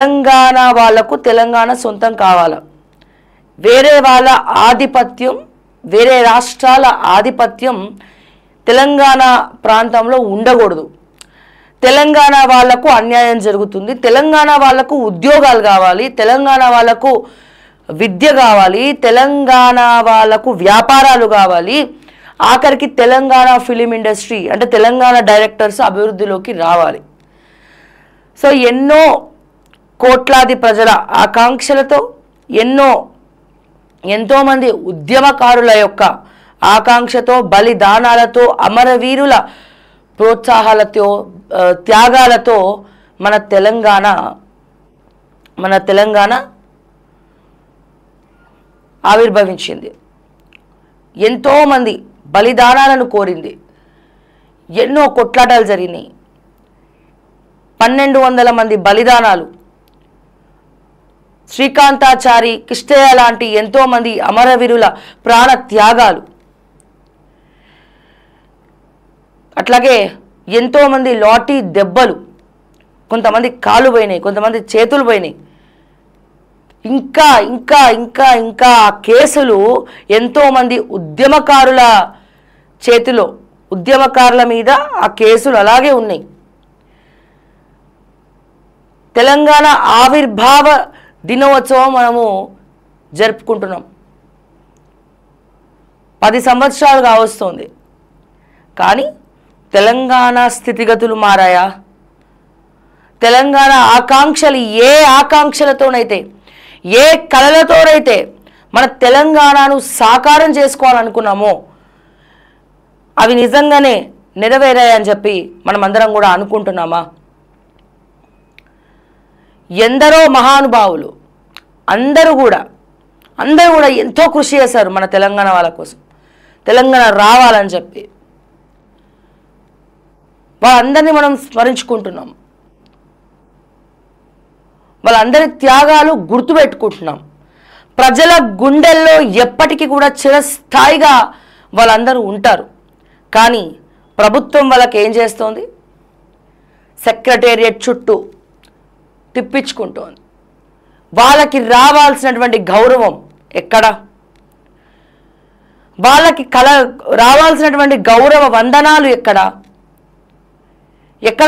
తెలంగాణ వాళ్లకు తెలంగాణ సొంతం కావాలా, వేరే వాళ్ళ ఆధిపత్యం, వేరే రాష్ట్రాల ఆధిపత్యం తెలంగాణ ప్రాంతంలో ఉండకూడదు. తెలంగాణ వాళ్లకు అన్యాయం జరుగుతుంది, తెలంగాణ వాళ్లకు ఉద్యోగాలు కావాలి, తెలంగాణ వాళ్లకు విద్య కావాలి, తెలంగాణ వాళ్లకు వ్యాపారాలు కావాలి, ఆఖరికి తెలంగాణ ఫిలిం ఇండస్ట్రీ అంటే తెలంగాణ డైరెక్టర్స్ అభివృద్ధిలోకి రావాలి. సో ఎన్నో కోట్లాది ప్రజల ఆకాంక్షలతో ఎంతోమంది ఉద్యమకారుల యొక్క ఆకాంక్షతో బలిదానాలతో అమరవీరుల ప్రోత్సాహాలతో త్యాగాలతో మన తెలంగాణ ఆవిర్భవించింది. ఎంతోమంది బలిదానాలను కోరింది, ఎన్నో కొట్లాటలు జరిగినాయి, 1200 మంది బలిదానాలు, శ్రీకాంతాచారి, కిష్టయ్య లాంటి ఎంతోమంది అమరవీరుల ప్రాణ త్యాగాలు, అట్లాగే ఎంతోమంది లాఠీ దెబ్బలు, కొంతమంది కాళ్ళు పోయినాయి, కొంతమంది చేతులు పోయినాయి, ఇంకా ఇంకా ఇంకా ఇంకా కేసులు ఎంతోమంది ఉద్యమకారుల చేతిలో, ఉద్యమకారుల మీద ఆ కేసులు అలాగే ఉన్నాయి. తెలంగాణ ఆవిర్భావ దినోత్సవం మనము జరుపుకుంటున్నాం. 10 సంవత్సరాలు కావస్తుంది, కానీ తెలంగాణ స్థితిగతులు మారాయా? తెలంగాణ ఆకాంక్షలు ఏ ఆకాంక్షలతోనైతే, ఏ కళలతోనైతే మన తెలంగాణను సాకారం చేసుకోవాలనుకున్నామో అవి నిజంగానే నెరవేరాయని చెప్పి మనమందరం కూడా అనుకుంటున్నామా? ఎందరో మహానుభావులు అందరూ కూడా ఎంతో కృషి చేశారు మన తెలంగాణ వాళ్ళ కోసం, తెలంగాణ రావాలని చెప్పి. వాళ్ళందరినీ మనం స్మరించుకుంటున్నాం, వాళ్ళందరి త్యాగాలు గుర్తుపెట్టుకుంటున్నాం. ప్రజల గుండెల్లో ఎప్పటికీ కూడా చిరస్థాయిగా వాళ్ళందరూ ఉంటారు. కానీ ప్రభుత్వం వాళ్ళకి ఏం చేస్తోంది? సెక్రటేరియట్ చుట్టూ తిప్పించుకుంటోంది. వాళ్ళకి రావాల్సినటువంటి గౌరవం ఎక్కడ? వాళ్ళకి రావాల్సినటువంటి గౌరవ వందనాలు ఎక్కడ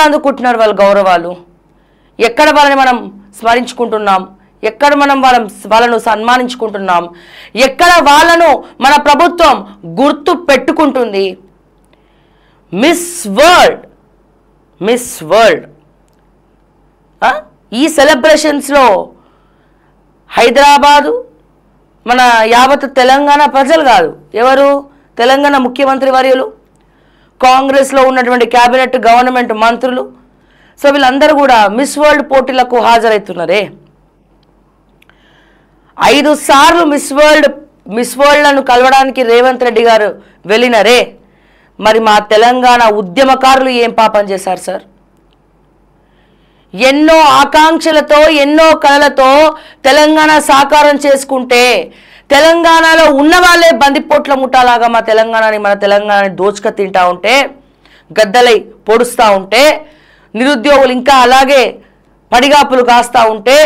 అందుకుంటున్నారు వాళ్ళ గౌరవాలు? ఎక్కడ వాళ్ళని మనం స్మరించుకుంటున్నాం? ఎక్కడ మనం వాళ్ళను సన్మానించుకుంటున్నాం? ఎక్కడ వాళ్ళను మన ప్రభుత్వం గుర్తు పెట్టుకుంటుంది? మిస్ వరల్డ్ ఈ సెలబ్రేషన్స్లో హైదరాబాదు మన యావత్ తెలంగాణ ప్రజలు కాదు, ఎవరు? తెలంగాణ ముఖ్యమంత్రి వర్యులు, కాంగ్రెస్లో ఉన్నటువంటి క్యాబినెట్ గవర్నమెంట్ మంత్రులు. సో వీళ్ళందరూ కూడా మిస్ వరల్డ్ పోటీలకు హాజరవుతున్నారే. 5 సార్లు మిస్ వరల్డ్లను కలవడానికి రేవంత్ రెడ్డి గారు వెళ్ళినరే. మరి మా తెలంగాణ ఉద్యమకారులు ఏం పాపం చేశారు సార్? ఎన్నో ఆకాంక్షలతో, ఎన్నో కళలతో తెలంగాణ సాకారం చేసుకుంటే తెలంగాణలో ఉన్న వాళ్ళే బందిపోట్ల ముఠాలాగా మన తెలంగాణని దోచుక తింటా ఉంటే, గద్దలై పొడుస్తూ ఉంటే, నిరుద్యోగులు ఇంకా అలాగే పడిగాపులు కాస్తూ ఉంటే,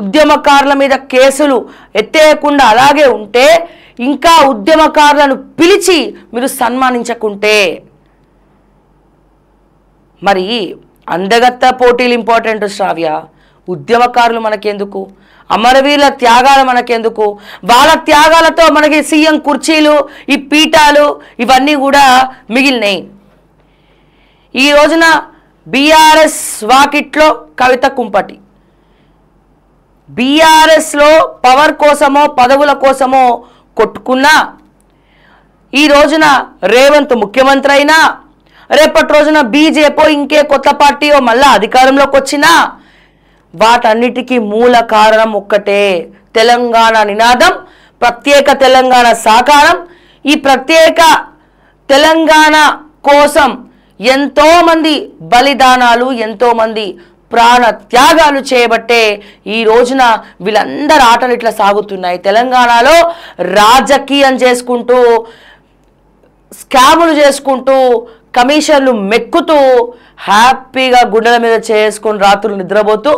ఉద్యమకారుల మీద కేసులు ఎత్తేయకుండా అలాగే ఉంటే, ఇంకా ఉద్యమకారులను పిలిచి మీరు సన్మానించకుంటే మరి అందగత్త పోటీలు ఇంపార్టెంట్ శ్రావ్య. ఉద్యమకారులు మనకెందుకు? అమరవీరుల త్యాగాలు మనకెందుకు? వాళ్ళ త్యాగాలతో మనకి సీఎం కుర్చీలు, ఈ పీఠాలు ఇవన్నీ కూడా మిగిలినాయి. ఈ రోజున బీఆర్ఎస్ వాకిట్లో కవిత కుంపటి. బీఆర్ఎస్లో పవర్ కోసమో పదవుల కోసమో కొట్టుకున్నా, ఈ రోజున రేవంత్ ముఖ్యమంత్రి అయినా, రేపటి రోజున బీజేపీ ఇంకే కొత్త పార్టీయో మళ్ళా అధికారంలోకి వచ్చినా వాటన్నిటికీ మూల కారణం ఒక్కటే, తెలంగాణ నినాదం, ప్రత్యేక తెలంగాణ సాకారం. ఈ ప్రత్యేక తెలంగాణ కోసం ఎంతోమంది బలిదానాలు, ఎంతోమంది ప్రాణ త్యాగాలు చేయబట్టే ఈ రోజున వీళ్ళందరి ఆటలు ఇట్లా సాగుతున్నాయి. తెలంగాణలో రాజకీయం చేసుకుంటూ, స్కాములు చేసుకుంటూ, కమిషన్లు మెక్కుతూ హ్యాపీగా గుండెల మీద చేసుకొని రాత్రులు నిద్రపోతూ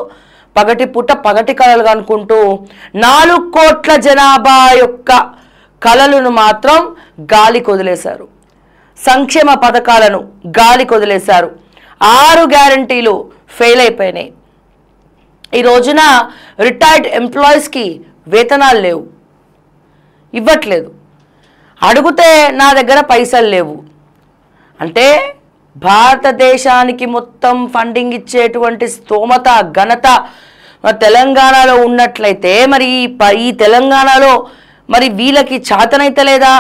పగటిపూట పగటి కళలు అనుకుంటూ 4 కోట్ల జనాభా యొక్క కళలను మాత్రం గాలికి వదిలేశారు. సంక్షేమ పథకాలను గాలికి వదిలేశారు. 6 గ్యారంటీలు ఫెయిల్ అయిపోయినాయి. ఈ రోజున రిటైర్డ్ ఎంప్లాయీస్కి వేతనాలు లేవు, ఇవ్వట్లేదు. అడిగితే నా దగ్గర పైసలు లేవు అంటే భారతదేశానికి మొత్తం ఫండింగ్ ఇచ్చేటువంటి స్తోమత ఘనత తెలంగాణలో ఉన్నట్లయితే మరి ఈ తెలంగాణలో మరి వీళ్ళకి చేతనైతే లేదా?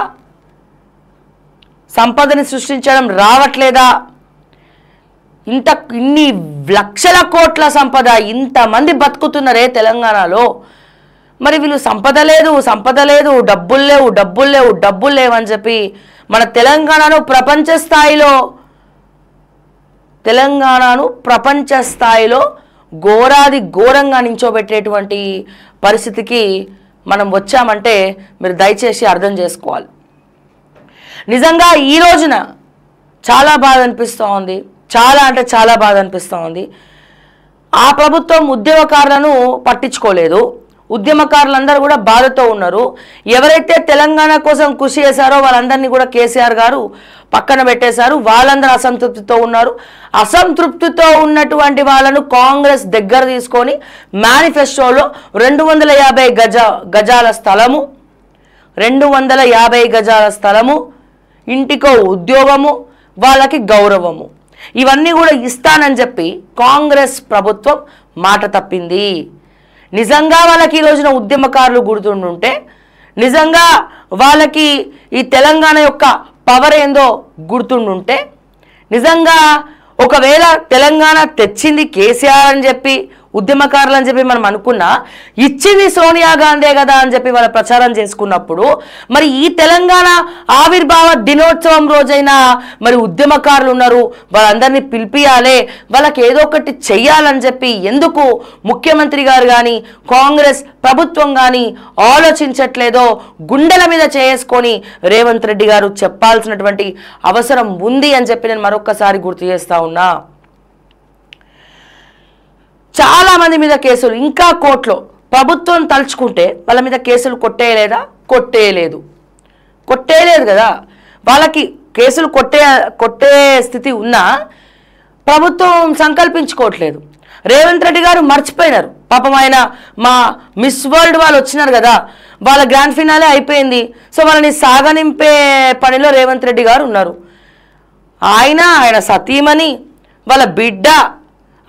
సంపదని సృష్టించడం రావట్లేదా? ఇన్ని లక్షల కోట్ల సంపద, ఇంతమంది బతుకుతున్నారే తెలంగాణలో, మరి వీళ్ళు సంపద లేదు, డబ్బులు లేవు అని చెప్పి మన తెలంగాణను ప్రపంచ స్థాయిలో ఘోరాది ఘోరంగా నించోబెట్టేటువంటి పరిస్థితికి మనం వచ్చామంటే మీరు దయచేసి అర్థం చేసుకోవాలి. నిజంగా ఈ రోజున చాలా బాధ అనిపిస్తూ ఉంది, చాలా బాధ అనిపిస్తూ ఉంది. ఆ ప్రభుత్వం ఉద్యమకారులను పట్టించుకోలేదు. ఉద్యమకారులందరూ కూడా బాధతో ఉన్నారు. ఎవరైతే తెలంగాణ కోసం కృషి చేశారో వాళ్ళందరినీ కూడా కేసీఆర్ గారు పక్కన పెట్టేశారు. వాళ్ళందరూ అసంతృప్తితో ఉన్నారు. అసంతృప్తితో ఉన్నటువంటి వాళ్ళను కాంగ్రెస్ దగ్గర తీసుకొని మేనిఫెస్టోలో 250 గజాల స్థలము, 250 గజాల స్థలము, ఇంటికో ఉద్యోగము, వాళ్ళకి గౌరవము, ఇవన్నీ కూడా ఇస్తానని చెప్పి కాంగ్రెస్ ప్రభుత్వం మాట తప్పింది. నిజంగా వాళ్ళకి ఈ రోజున ఉద్యమకారులు గుర్తుండుంటే, నిజంగా వాళ్ళకి ఈ తెలంగాణ యొక్క పవర్ ఏందో గుర్తుండుంటే, నిజంగా ఒకవేళ తెలంగాణ తెచ్చింది కేసీఆర్ అని చెప్పి ఉద్యమకారులు అని చెప్పి మనం అనుకున్నా, ఇచ్చింది సోనియా గాంధీ కదా అని చెప్పి వాళ్ళ ప్రచారం చేసుకున్నప్పుడు, మరి ఈ తెలంగాణ ఆవిర్భావ దినోత్సవం రోజైనా మరి ఉద్యమకారులు ఉన్నారు, వాళ్ళందరినీ పిలిపియాలి, వాళ్ళకి ఏదో ఒకటి చెయ్యాలని చెప్పి ఎందుకు ముఖ్యమంత్రి గారు కానీ కాంగ్రెస్ ప్రభుత్వం కానీ ఆలోచించట్లేదో గుండెల మీద చేసుకొని రేవంత్ రెడ్డి గారు చెప్పాల్సినటువంటి అవసరం ఉంది అని చెప్పి నేను మరొక్కసారి గుర్తు చేస్తా ఉన్నా. చాలా మంది మీద కేసులు ఇంకా కోర్టులో, ప్రభుత్వం తలుచుకుంటే వాళ్ళ మీద కేసులు కొట్టేయలేదా? కొట్టేయలేదు కదా. వాళ్ళకి కేసులు కొట్టే స్థితి ఉన్నా ప్రభుత్వం సంకల్పించుకోవట్లేదు. రేవంత్ రెడ్డి గారు మర్చిపోయినారు. పాపం ఆయన మా మిస్ వరల్డ్ వాళ్ళు వచ్చినారు కదా, వాళ్ళ గ్రాండ్ ఫినాలే అయిపోయింది. సో వాళ్ళని సాగనింపే పనిలో రేవంత్ రెడ్డి గారు ఉన్నారు. ఆయన సతీమణి వాళ్ళ బిడ్డ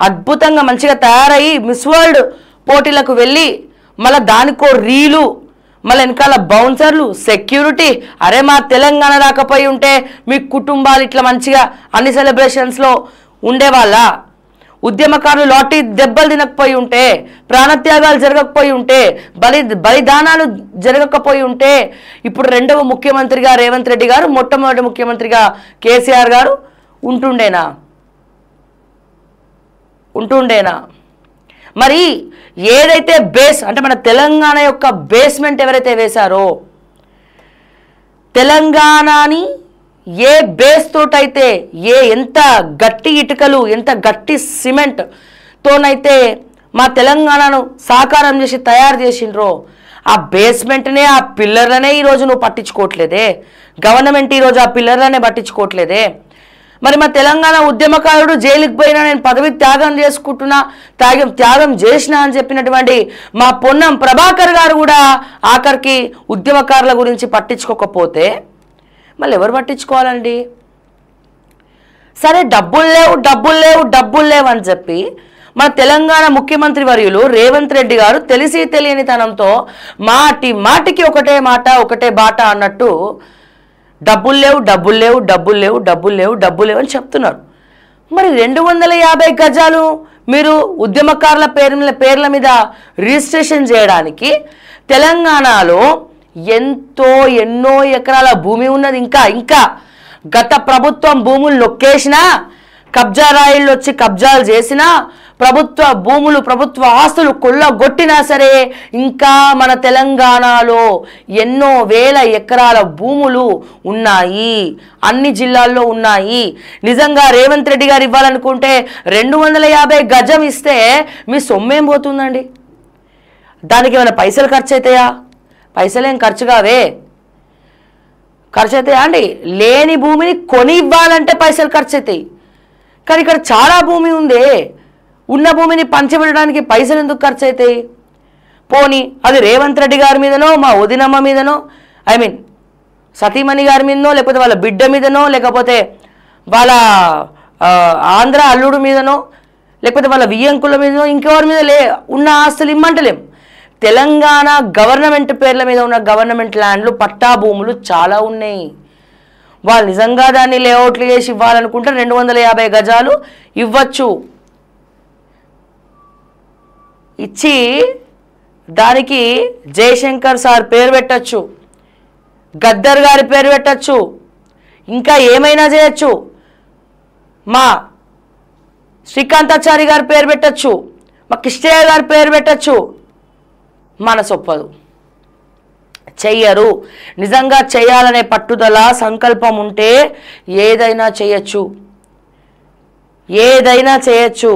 అద్భుతంగా మంచిగా తయారయ్యి మిస్ వరల్డ్ పోటీలకు వెళ్ళి మళ్ళీ దానికో రీలు, మళ్ళీ వెనకాల బౌన్సర్లు, సెక్యూరిటీ. అరే మా తెలంగాణ రాకపోయి ఉంటే మీ కుటుంబాలు ఇట్లా మంచిగా అన్ని సెలబ్రేషన్స్లో ఉండేవాళ్ళ? ఉద్యమకారులు లాఠీ దెబ్బలు తినకపోయి ఉంటే, ప్రాణత్యాగాలు జరగకపోయి ఉంటే, బలిదానాలు జరగకపోయి ఉంటే ఇప్పుడు రెండవ ముఖ్యమంత్రిగా రేవంత్ రెడ్డి గారు, మొట్టమొదటి ముఖ్యమంత్రిగా కేసీఆర్ గారు ఉంటుండేనా? మరి ఏదైతే బేస్ అంటే మన తెలంగాణ యొక్క బేస్మెంట్ ఎవరైతే వేశారో, తెలంగాణని ఏ బేస్ తోటైతే, ఎంత గట్టి ఇటుకలు, ఎంత గట్టి సిమెంట్ తోనైతే మా తెలంగాణను సాకారం చేసి తయారు చేసిండ్రో, ఆ బేస్మెంట్నే, ఆ పిల్లర్లనే ఈరోజు నువ్వు పట్టించుకోవట్లేదే. గవర్నమెంట్ ఈరోజు ఆ పిల్లర్లనే పట్టించుకోవట్లేదే. మరి మా తెలంగాణ ఉద్యమకారుడు జైలుకి పోయినా నేను పదవి త్యాగం చేసినా అని చెప్పినటువంటి మా పొన్నం ప్రభాకర్ గారు కూడా ఆఖరికి ఉద్యమకారుల గురించి పట్టించుకోకపోతే మళ్ళీ ఎవరు పట్టించుకోవాలండి? సరే డబ్బులు లేవు అని చెప్పి మన తెలంగాణ ముఖ్యమంత్రి వర్యులు రేవంత్ రెడ్డి గారు తెలిసి తెలియనితనంతో మాటికి ఒకటే మాట ఒకటే బాట అన్నట్టు డబ్బులు లేవు అని చెప్తున్నారు. మరి 250 గజాలు మీరు ఉద్యమకారుల పేర్ల మీద రిజిస్ట్రేషన్ చేయడానికి తెలంగాణలో ఎన్నో ఎకరాల భూమి ఉన్నది. ఇంకా గత ప్రభుత్వం భూములు నొక్కేసినా కబ్జా రాయిళ్ళు వచ్చి కబ్జాలు చేసినా, ప్రభుత్వ భూములు ప్రభుత్వ ఆస్తులు కొల్లగొట్టినా సరే ఇంకా మన తెలంగాణలో ఎన్నో వేల ఎకరాల భూములు ఉన్నాయి, అన్ని జిల్లాల్లో ఉన్నాయి. నిజంగా రేవంత్ రెడ్డి గారు ఇవ్వాలనుకుంటే 250 గజం ఇస్తే మీ సొమ్మేం పోతుందండి? దానికి ఏమైనా పైసలు ఖర్చు అవుతాయా? పైసలేం ఖర్చు కావే. ఖర్చు అవుతాయా అండి? లేని భూమిని కొని ఇవ్వాలంటే పైసలు ఖర్చు అవుతాయి. కానీ ఇక్కడ చాలా భూమి ఉందే, ఉన్న భూమిని పంచిపెట్టడానికి పైసలు ఎందుకు ఖర్చు అవుతాయి? పోనీ అది రేవంత్ రెడ్డి గారి మీదనో, మా వదినమ్మ మీదనో, సతీమణి గారి మీదనో, లేకపోతే వాళ్ళ బిడ్డ మీదనో, లేకపోతే వాళ్ళ ఆంధ్ర అల్లుడు మీదనో, లేకపోతే వాళ్ళ వియ్యంకుల మీదనో, ఇంకెవరి మీద ఉన్న ఆస్తులు ఇమ్మంటలేం. తెలంగాణ గవర్నమెంట్ పేర్ల మీద ఉన్న గవర్నమెంట్ ల్యాండ్లు, పట్టా భూములు చాలా ఉన్నాయి. వాళ్ళు నిజంగా దాన్ని లేఅవుట్లు చేసి ఇవ్వాలనుకుంటే 250 గజాలు ఇవ్వచ్చు. ఇచ్చి దానికి జయశంకర్ సార్ పేరు పెట్టచ్చు, గద్దర్ గారి పేరు పెట్టచ్చు, ఇంకా ఏమైనా చేయొచ్చు, మా శ్రీకాంతాచారి గారి పేరు పెట్టచ్చు, మా కృష్ణయ్య గారి పేరు పెట్టచ్చు. మనసొప్పదు, చెయ్యరు. నిజంగా చేయాలనే పట్టుదల సంకల్పం ఉంటే ఏదైనా చేయొచ్చు, ఏదైనా చేయొచ్చు.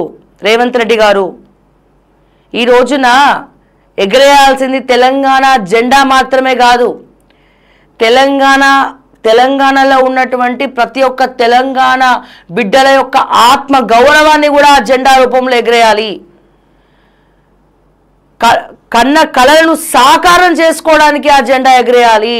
రేవంత్ రెడ్డి గారు ఈ రోజున ఎగరేయాల్సింది తెలంగాణ జెండా మాత్రమే కాదు, తెలంగాణలో ఉన్నటువంటి ప్రతి ఒక్క తెలంగాణ బిడ్డల యొక్క ఆత్మ గౌరవాన్ని కూడా జెండా రూపంలో ఎగరేయాలి. కన్న కళలను సాకారం చేసుకోవడానికి ఆ జెండా ఎగరేయాలి.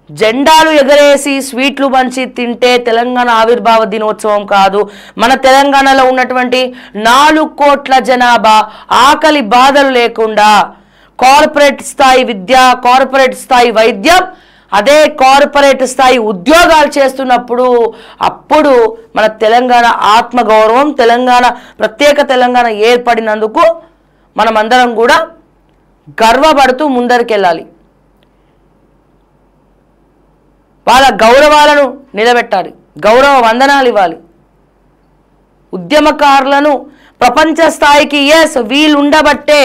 జెండాలు ఎగరేసి స్వీట్లు పంచి తింటే తెలంగాణ ఆవిర్భావ దినోత్సవం కాదు. మన తెలంగాణలో ఉన్నటువంటి 4 కోట్ల జనాభా ఆకలి బాధలు లేకుండా కార్పొరేట్ స్థాయి విద్య, కార్పొరేట్ స్థాయి వైద్యం, అదే కార్పొరేట్ స్థాయి ఉద్యోగాలు చేస్తున్నప్పుడు అప్పుడు మన తెలంగాణ ఆత్మగౌరవం, తెలంగాణ ప్రత్యేక తెలంగాణ ఏర్పడినందుకు మనమందరం కూడా గర్వపడుతూ ముందరికెళ్ళాలి. వాళ్ళ గౌరవాలను నిలబెట్టాలి, గౌరవ వందనాలు ఇవ్వాలి. ఉద్యమకారులను ప్రపంచ స్థాయికి వీళ్ళు ఉండబట్టే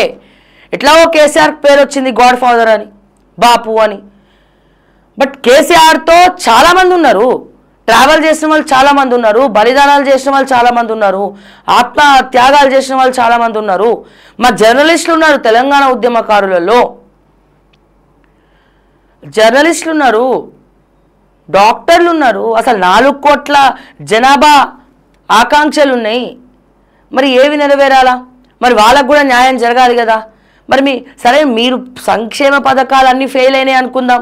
ఎట్లాగో కేసీఆర్ పేరు వచ్చింది, గాడ్ ఫాదర్ అని, బాపు అని. బట్ కేసీఆర్తో చాలామంది ఉన్నారు, ట్రావెల్ చేసిన వాళ్ళు చాలామంది ఉన్నారు, బలిదానాలు చేసిన వాళ్ళు చాలామంది ఉన్నారు, ఆత్మ త్యాగాలు చేసిన వాళ్ళు చాలామంది ఉన్నారు. మా జర్నలిస్టులు ఉన్నారు, తెలంగాణ ఉద్యమకారులలో జర్నలిస్టులు ఉన్నారు, డాక్టర్లు ఉన్నారు. అసలు 4 కోట్ల జనాభా ఆకాంక్షలు ఉన్నాయి. మరి ఏవి నెరవేరాలా? మరి వాళ్ళకు కూడా న్యాయం జరగాలి కదా. మరి సరే, మీరు సంక్షేమ పథకాలు అన్నీ ఫెయిల్ అయినాయి అనుకుందాం.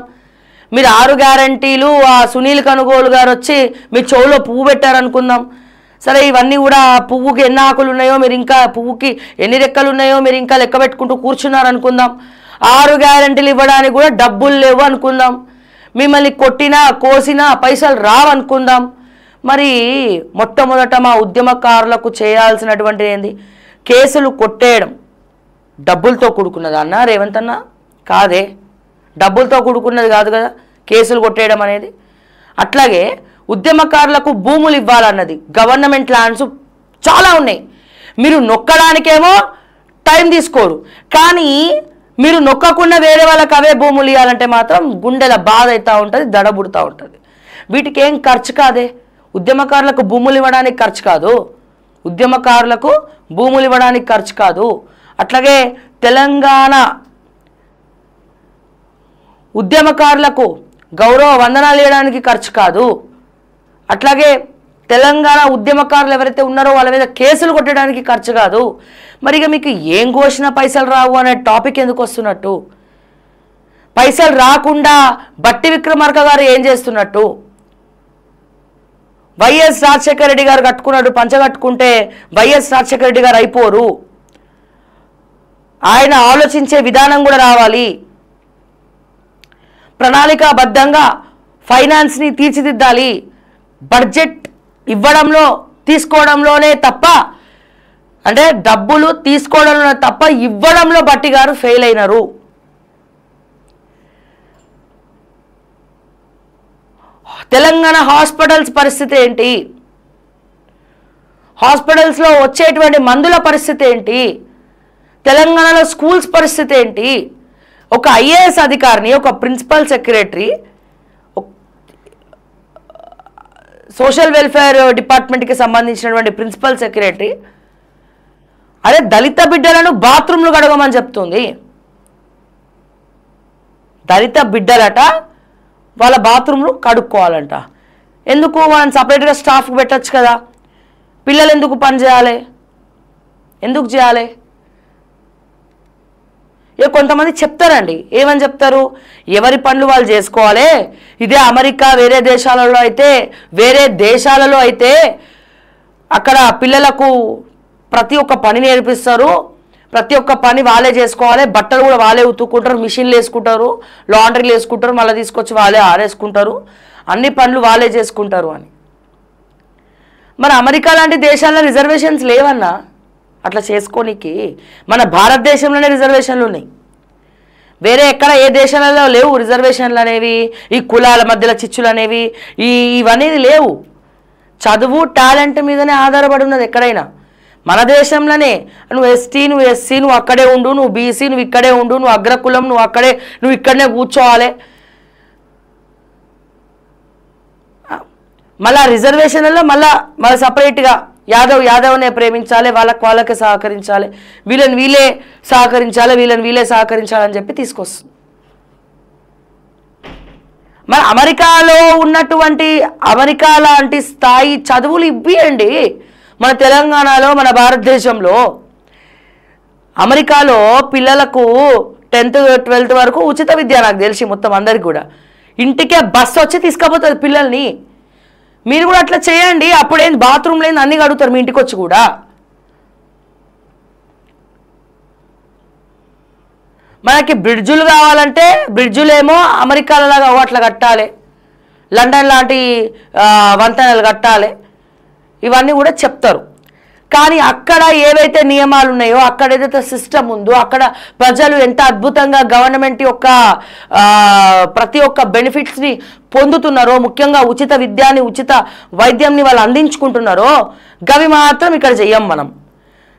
మీరు 6 గ్యారంటీలు ఆ సునీల్ కనుగోలు గారు వచ్చి మీ చెవులో పువ్వు పెట్టారనుకుందాం. సరే, ఇవన్నీ కూడా పువ్వుకి ఎన్ని ఆకులు ఉన్నాయో, మీరు ఇంకా పువ్వుకి ఎన్ని రెక్కలు ఉన్నాయో మీరు ఇంకా లెక్క పెట్టుకుంటూ కూర్చున్నారనుకుందాం. 6 గ్యారంటీలు ఇవ్వడానికి కూడా డబ్బులు లేవు అనుకుందాం. మిమ్మల్ని కొట్టినా కోసినా పైసలు రావనుకుందాం. మరి మొట్టమొదట మా ఉద్యమకారులకు చేయాల్సినటువంటిది ఏంది? కేసులు కొట్టేయడం. డబ్బులతో కూడుకున్నదా అన్న రేవంత్ అన్న? కాదే, డబ్బులతో కూడుకున్నది కాదు కదా కేసులు కొట్టేయడం అనేది. అట్లాగే ఉద్యమకారులకు భూములు ఇవ్వాలన్నది, గవర్నమెంట్ ల్యాండ్స్ చాలా ఉన్నాయి. మీరు నొక్కడానికేమో టైం తీసుకోరు, కానీ మీరు నొక్కకుండా వేరే వాళ్ళకి అవే భూములు ఇవ్వాలంటే మాత్రం గుండెల బాధ అవుతూ ఉంటుంది, దడబుడుతూ ఉంటుంది. వీటికి ఏం ఖర్చు కాదే. ఉద్యమకారులకు భూములు ఇవ్వడానికి ఖర్చు కాదు, ఉద్యమకారులకు భూములు ఇవ్వడానికి ఖర్చు కాదు. అట్లాగే తెలంగాణ ఉద్యమకారులకు గౌరవ వందనాలు ఇవ్వడానికి ఖర్చు కాదు. అట్లాగే తెలంగాణ ఉద్యమకారులు ఎవరైతే ఉన్నారో వాళ్ళ మీద కేసులు కొట్టడానికి ఖర్చు కాదు. మరి ఇక మీకు ఏం ఘోషణ పైసలు రావు అనే టాపిక్ ఎందుకు వస్తున్నట్టు? పైసలు రాకుండా బట్టి విక్రమార్క గారు ఏం చేస్తున్నట్టు? వైఎస్ రాజశేఖర రెడ్డి గారు కట్టుకున్నాడు, పంచగట్టుకుంటే వైఎస్ రాజశేఖర రెడ్డి గారు అయిపోరు. ఆయన ఆలోచించే విధానం కూడా రావాలి. ప్రణాళికాబద్ధంగా ఫైనాన్స్ని తీర్చిదిద్దాలి. బడ్జెట్ ఇవ్వడంలో తీసుకోవడంలోనే తప్ప, అంటే డబ్బులు తీసుకోవడంలో తప్ప ఇవ్వడంలో బట్టి గారు ఫెయిల్ అయినారు. తెలంగాణ హాస్పిటల్స్ పరిస్థితి ఏంటి? హాస్పిటల్స్లో వచ్చేటువంటి మందుల పరిస్థితి ఏంటి, తెలంగాణలో స్కూల్స్ పరిస్థితి ఏంటి, ఒక ఐఏఎస్ అధికారిని, ఒక ప్రిన్సిపల్ సెక్రటరీ, సోషల్ వెల్ఫేర్ డిపార్ట్మెంట్కి సంబంధించినటువంటి ప్రిన్సిపల్ సెక్రటరీ అదే దళిత బిడ్డలను బాత్రూమ్లు కడగమని చెప్తుంది. దళిత బిడ్డలట వాళ్ళ బాత్రూమ్లు కడుక్కోవాలంట. ఎందుకు? మనం సపరేట్గా స్టాఫ్కి పెట్టచ్చు కదా. పిల్లలు ఎందుకు పని చేయాలి? ఎందుకు చేయాలి? ఇక కొంతమంది చెప్తారండి, ఏమని చెప్తారు, ఎవరి పనులు వాళ్ళు చేసుకోవాలి. ఇదే అమెరికా వేరే దేశాలలో అయితే అక్కడ పిల్లలకు ప్రతి ఒక్క పని నేర్పిస్తారు, ప్రతి ఒక్క పని వాళ్ళే చేసుకోవాలి, బట్టలు కూడా వాళ్ళే ఉతుక్కుంటారు, మిషన్లు వేసుకుంటారు, లాండ్రీలు వేసుకుంటారు, మళ్ళీ తీసుకొచ్చి వాళ్ళే ఆరేసుకుంటారు, అన్ని పనులు వాళ్ళే చేసుకుంటారు అని. మరి అమెరికా లాంటి దేశాల్లో రిజర్వేషన్స్ లేవన్నా అట్లా చేసుకోనికి. మన భారతదేశంలోనే రిజర్వేషన్లు ఉన్నాయి, వేరే ఎక్కడ ఏ దేశాలలో లేవు రిజర్వేషన్లు అనేవి, ఈ కులాల మధ్యలో చిచ్చులు అనేవి ఇవన్నీ లేవు. చదువు టాలెంట్ మీదనే ఆధారపడి ఉన్నది ఎక్కడైనా. మన దేశంలోనే నువ్వు ఎస్టీ, నువ్వు ఎస్సీ, నువ్వు అక్కడే ఉండు, నువ్వు బీసీ, నువ్వు ఇక్కడే ఉండు, నువ్వు అగ్రకులం, నువ్వు ఇక్కడనే కూర్చోవాలి. మళ్ళీ రిజర్వేషన్లలో మళ్ళీ సపరేట్గా యాదవ్నే ప్రేమించాలి, వాళ్ళకి సహకరించాలి, వీళ్ళే సహకరించాలని చెప్పి తీసుకొస్తుంది. మరి అమెరికా లాంటి స్థాయి చదువులు ఇవ్వండి మన తెలంగాణలో, మన భారతదేశంలో. అమెరికాలో పిల్లలకు 10th 12th వరకు ఉచిత విద్య, నాకు తెలిసి మొత్తం అందరికి కూడా ఇంటికే బస్సు వచ్చి తీసుకుపోతుంది పిల్లల్ని. మీరు కూడా అట్లా చేయండి. అప్పుడేంది బాత్రూమ్ లేని అన్ని అడుగుతారు మీ ఇంటికి వచ్చి కూడా. మనకి బ్రిడ్జులు కావాలంటే బ్రిడ్జులేమో అమెరికాలలాగా అట్లా కట్టాలి, లండన్ లాంటి వంతెనలు కట్టాలి, ఇవన్నీ కూడా చెప్తారు. కానీ అక్కడ ఏవైతే నియమాలు ఉన్నాయో, అక్కడ ఏదైతే సిస్టమ్ ఉందో, అక్కడ ప్రజలు ఎంత అద్భుతంగా గవర్నమెంట్ యొక్క ప్రతి ఒక్క బెనిఫిట్స్ని పొందుతున్నారో, ముఖ్యంగా ఉచిత విద్యాన్ని, ఉచిత వైద్యంని వాళ్ళు అందించుకుంటున్నారో, గవి మాత్రం ఇక్కడ చెయ్యం మనం.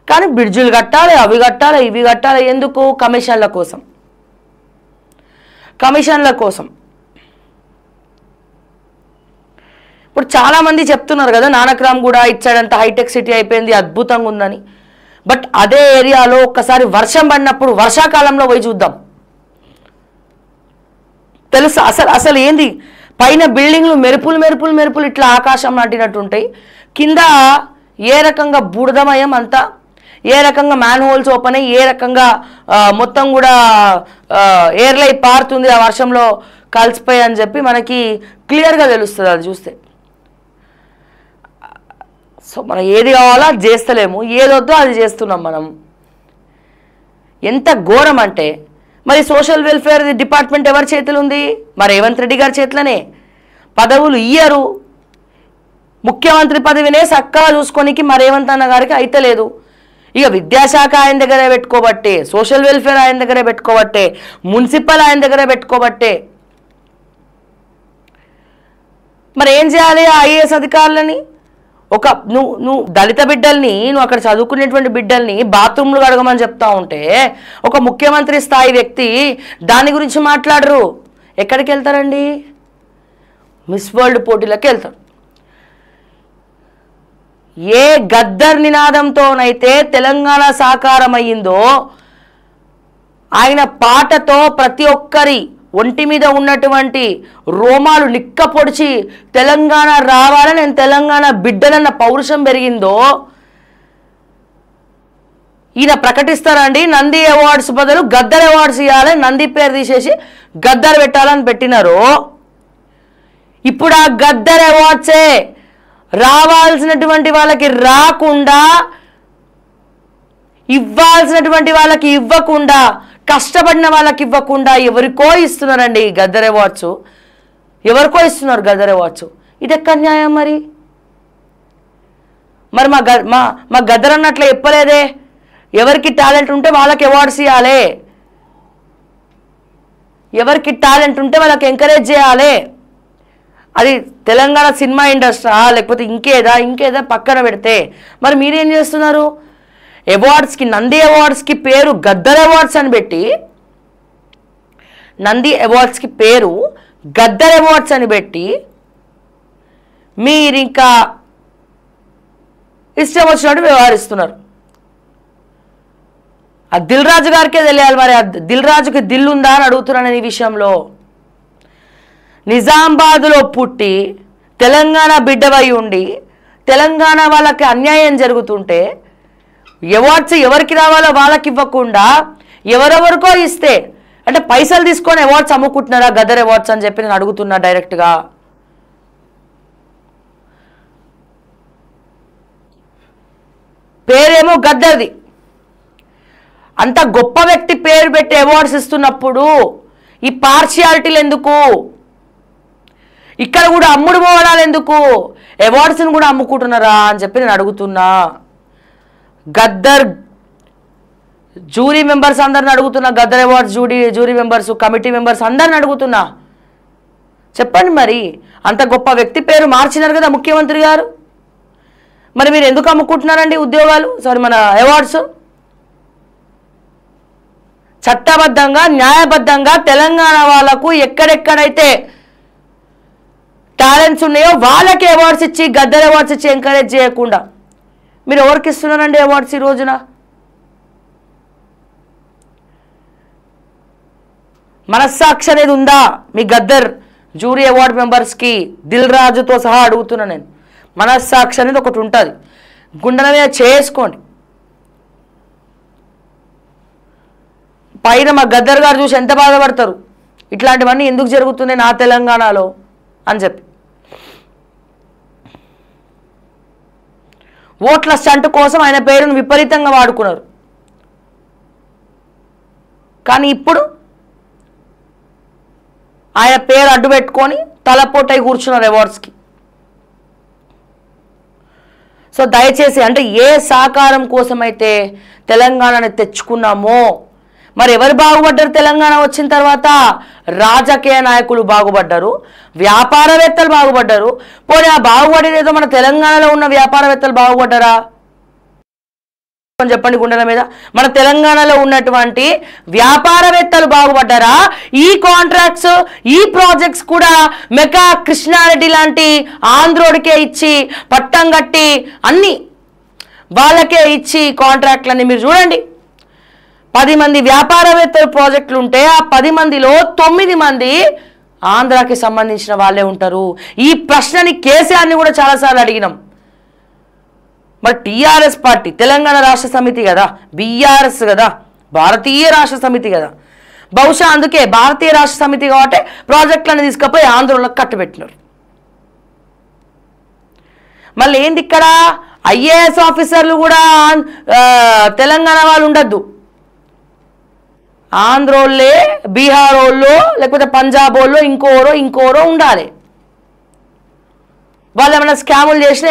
కానీ బ్రిడ్జులు కట్టాలి, అవి కట్టాలి, ఇవి కట్టాలి. ఎందుకు? కమిషన్ల కోసం. ఇప్పుడు చాలామంది చెప్తున్నారు కదా, నానక్రామ్ కూడా ఇచ్చాడంత హైటెక్ సిటీ అయిపోయింది, అద్భుతంగా ఉందని. బట్ అదే ఏరియాలో ఒక్కసారి వర్షం పడినప్పుడు, వర్షాకాలంలో పోయి చూద్దాం, తెలుసు అసలు ఏంది. పైన బిల్డింగ్లు మెరుపులు ఇట్లా ఆకాశం నాటినట్టు ఉంటాయి, కింద ఏ రకంగా బురదమయం అంతా, ఏ రకంగా మ్యాన్ హోల్స్ ఓపెన్ అయ్యి ఏ రకంగా మొత్తం కూడా ఎయిర్లై పారుతుంది ఆ వర్షంలో కలిసిపోయి అని చెప్పి మనకి క్లియర్గా తెలుస్తుంది అది చూస్తే. సో మనం ఏది కావాలో అది చేస్తలేము, ఏదొద్దో అది చేస్తున్నాం మనం. ఎంత ఘోరం అంటే, మరి సోషల్ వెల్ఫేర్ డిపార్ట్మెంట్ ఎవరి చేతులు ఉంది? మరి రేవంత్ రెడ్డి గారి చేతిలోనే. పదవులు ఇయ్యరు, ముఖ్యమంత్రి పదవినే చక్కగా చూసుకోనికి మరి రేవంత్ అన్న గారికి అయితే లేదు. ఇక విద్యాశాఖ ఆయన దగ్గరే పెట్టుకోబట్టే, సోషల్ వెల్ఫేర్ ఆయన దగ్గరే పెట్టుకోబట్టే, మున్సిపల్ ఆయన దగ్గరే పెట్టుకోబట్టే. మరి ఏం చేయాలి ఆ ఐఏఎస్ అధికారులని? నువ్వు దళిత బిడ్డల్ని, నువ్వు అక్కడ చదువుకునేటువంటి బిడ్డల్ని బాత్రూమ్లు కడగమని చెప్తా ఉంటే, ఒక ముఖ్యమంత్రి స్థాయి వ్యక్తి దాని గురించి మాట్లాడరు. ఎక్కడికి వెళ్తారండి? మిస్ వరల్డ్ పోటీలకు వెళ్తారు. ఏ గద్దర్ నినాదంతోనైతే తెలంగాణ సాకారమయ్యిందో, ఆయన పాటతో ప్రతి ఒక్కరి ఒంటి మీద ఉన్నటువంటి రోమాలు నిక్క పొడిచి తెలంగాణ రావాలని, నేను తెలంగాణ బిడ్డలన్న పౌరుషం పెరిగిందో, ఈయన ప్రకటిస్తారండి నంది అవార్డ్స్ బదులు గద్దర్ అవార్డ్స్ ఇవ్వాలి, నంది పేరు తీసేసి గద్దర్ పెట్టాలని పెట్టినారు. ఇప్పుడు ఆ గద్దర్ అవార్డ్సే రావాల్సినటువంటి వాళ్ళకి రాకుండా, ఇవ్వాల్సినటువంటి వాళ్ళకి ఇవ్వకుండా, కష్టపడిన వాళ్ళకి ఇవ్వకుండా ఎవరికో ఇస్తున్నారండి గద్దర్ అవార్డ్స్. ఎవరికో ఇస్తున్నారు గద్దర్ అవార్డ్స్. ఇది ఎక్కడ న్యాయం? మరి మా గద్దర్ అన్నట్లు చెప్పలేదే, ఎవరికి టాలెంట్ ఉంటే వాళ్ళకి అవార్డ్స్ ఇవ్వాలి, ఎవరికి టాలెంట్ ఉంటే వాళ్ళకి ఎంకరేజ్ చేయాలి అది తెలంగాణ సినిమా ఇండస్ట్రీ లేకపోతే ఇంకేదా పక్కన పెడితే మరి మీరేం చేస్తున్నారు? అవార్డ్స్కి, నంది అవార్డ్స్కి పేరు గద్దర్ అవార్డ్స్ అని పెట్టి, నంది అవార్డ్స్కి పేరు గద్దర్ అవార్డ్స్ అని పెట్టి మీరు ఇంకా ఇష్టం వచ్చినట్టు వ్యవహరిస్తున్నారు. ఆ దిల్ రాజు గారికే తెలియాలి మరి, ఆ దిల్ రాజుకి దిల్ ఉందా అని అడుగుతున్నాను ఈ విషయంలో. నిజామాబాద్లో పుట్టి తెలంగాణ బిడ్డవై ఉండి తెలంగాణ వాళ్ళకి అన్యాయం జరుగుతుంటే అవార్డ్స్ ఎవరికి రావాలో వాళ్ళకి ఇవ్వకుండా ఎవరెవరికో ఇస్తే, అంటే పైసలు తీసుకొని అవార్డ్స్ అమ్ముకుంటున్నారా గద్దర్ అవార్డ్స్ అని చెప్పి నేను అడుగుతున్నా డైరెక్ట్గా. పేరేమో గద్దర్ది. అంత గొప్ప వ్యక్తి పేరు పెట్టి అవార్డ్స్ ఇస్తున్నప్పుడు ఈ పార్షియాలిటీలు ఎందుకు? ఇక్కడ కూడా అమ్ముడు పోవడాలు ఎందుకు? అవార్డ్స్ని కూడా అమ్ముకుంటున్నారా అని చెప్పి నేను అడుగుతున్నా. గద్దర్ జ్యూరీ మెంబర్స్ అందరిని అడుగుతున్నా, Gaddar awards jury members, committee members అందరిని అడుగుతున్నా, చెప్పండి మరి. అంత గొప్ప వ్యక్తి పేరు మార్చినారు కదా ముఖ్యమంత్రి గారు, మరి మీరు ఎందుకు అమ్ముకుంటున్నారండి ఉద్యోగాలు, మన అవార్డ్స్? చట్టబద్ధంగా న్యాయబద్ధంగా తెలంగాణ వాళ్ళకు ఎక్కడెక్కడైతే టాలెంట్స్ ఉన్నాయో వాళ్ళకి అవార్డ్స్ ఇచ్చి, గద్దర్ అవార్డ్స్ ఇచ్చి ఎంకరేజ్ చేయకుండా మీరు ఎవరికి ఇస్తున్నారండి అవార్డ్స్ ఈ రోజున? మనస్సాక్షి అనేది ఉందా మీ గద్దర్ జ్యూరీ అవార్డ్ మెంబర్స్కి? దిల్ రాజుతో సహా అడుగుతున్నా నేను. మనస్సాక్షి అనేది ఒకటి ఉంటుంది, గుండెల మీద చేసుకోండి. పైన మా గద్దర్ గారు చూసి ఎంత బాధపడతారు, ఇట్లాంటివన్నీ ఎందుకు జరుగుతున్నాయి నా తెలంగాణలో అని చెప్పి. ఓట్ల స్టంట్ కోసం ఆయన పేరును విపరీతంగా వాడుకున్నారు. కానీ ఇప్పుడు ఆయన పేరు అడ్డు పెట్టుకొని తలపోటై కూర్చున్నారు అవార్డ్స్కి. సో దయచేసి, అంటే ఏ సహకారం కోసమైతే తెలంగాణని తెచ్చుకున్నామో, మరి ఎవరు బాగుపడ్డారు తెలంగాణ వచ్చిన తర్వాత? రాజకీయ నాయకులు బాగుపడ్డారు, వ్యాపారవేత్తలు బాగుపడ్డారు. పోనీ ఆ బాగుపడేదేదో మన తెలంగాణలో ఉన్న వ్యాపారవేత్తలు బాగుపడ్డారా చెప్పండి గుండెల మీద? మన తెలంగాణలో ఉన్నటువంటి వ్యాపారవేత్తలు బాగుపడ్డారా? ఈ కాంట్రాక్ట్స్, ఈ ప్రాజెక్ట్స్ కూడా మెగా కృష్ణారెడ్డి లాంటి ఆంధ్రోడికే ఇచ్చి, పట్టం కట్టి అన్ని వాళ్ళకే ఇచ్చి కాంట్రాక్ట్లన్నీ మీరు చూడండి. 10 మంది వ్యాపారవేత్తల ప్రాజెక్టులు ఉంటే ఆ 10 మందిలో 9 మంది ఆంధ్రాకి సంబంధించిన వాళ్ళే ఉంటారు. ఈ ప్రశ్నని కేసీఆర్ని కూడా చాలాసార్లు అడిగినాం. మరి టీఆర్ఎస్ పార్టీ తెలంగాణ రాష్ట్ర సమితి కదా, బీఆర్ఎస్ కదా, భారతీయ రాష్ట్ర సమితి కదా, బహుశా అందుకే భారతీయ రాష్ట్ర సమితి కాబట్టి ప్రాజెక్టులను తీసుకుపోయి ఆంధ్రలో కట్టుబెట్టినారు. మళ్ళీ ఏంది ఇక్కడ ఐఏఎస్ ఆఫీసర్లు కూడా తెలంగాణ వాళ్ళు ఉండద్దు, ఆంధ్రోళ్ళే, బీహార్ వాళ్ళు, లేకపోతే పంజాబ్ వాళ్ళు, ఇంకోరో ఉండాలి. వాళ్ళు ఏమైనా స్కాములు చేసినా